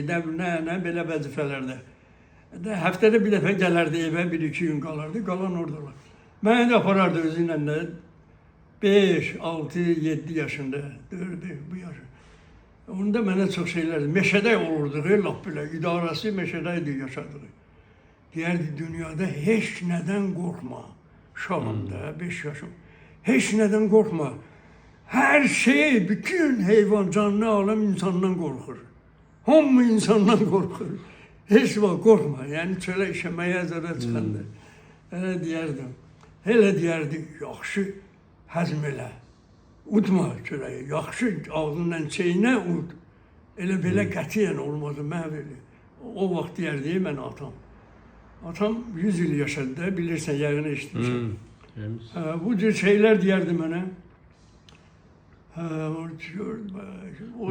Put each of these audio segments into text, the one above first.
Nə belə vəzifələrdə. Həftədə bir dəfə gələrdi evə, 1-2 gün qalardı, qalan oradalar. Məni də aparardı özü ilə də 5, 6, 7 yaşında, 4, bu yaşı. Onda mənə çox şeylər, meşədə olurduq, lap belə, idarəsi meşədə idi yaşadıq. Deyərdi, dünyada heç nədən qorxma. Uşağım da, 5 yaşım. Heç nədən qorxma. Hər şey, bütün heyvan, canlı aləm insandan qorxur. Hamı insandan qorxur. Heç vaxt qorxma. Yəni çölə işəməyə zərə çıxandır. Elə deyərdim. Elə deyərdi, yaxşı həzm elə. Udma çöləyi. Yaxşı ağzından çeynə ud. Elə belə qətiyyən olmazdı. Mən belə. O vaxt deyərdi, mən atam. Atam 100 il yaşadı da, bilirsən, yəqin eşitmişəm. Bu cür şeylər deyərdi mənə.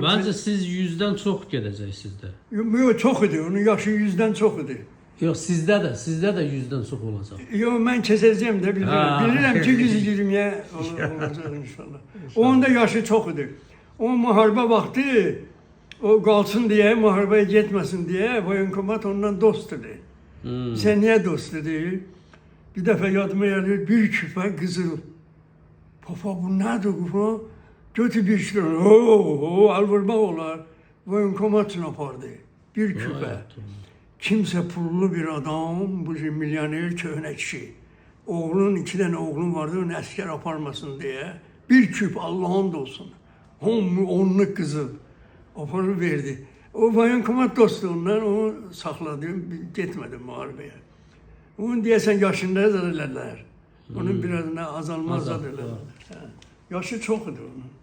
Məncə siz 100-dən çox gedəcəksiniz də. Yox, çox idi. Onun yaşı 100-dən çox idi. Yox, sizdə də 100-dən çox olacaq. Yox, mən keçəcəyim də bilirəm. Bilirəm ki, 120-yə olacaq inşallah. Onun da yaşı çox idi. O müharibə vaxtı, o qalsın deyə, müharibəyə getməsin deyə, voyinkomat ondan dost idi. Sən niyə dost idi? Bir dəfə yadıma gəlir, bir küpə qızıl. Papa, bu nədir bu? Götü bir şey, al vurmaq olar. Voyinkomat üçün apardı. Bir küpə. Kimsə pullu bir adam, bu milyoner köhnə kişi. Oğlun, 2 dənə oğlum vardı, onu əskər aparmasın deyə. Bir küp, Allah'ın da olsun. Onluq qızıl. Aparıb verdi. O voyinkomat dostu ondan, onu saxladım, getmədim müharibəyə. Onun deyəsən yaşında da elələr. Onun biraz azalmaz da elələr. Yaşı çox idi onun.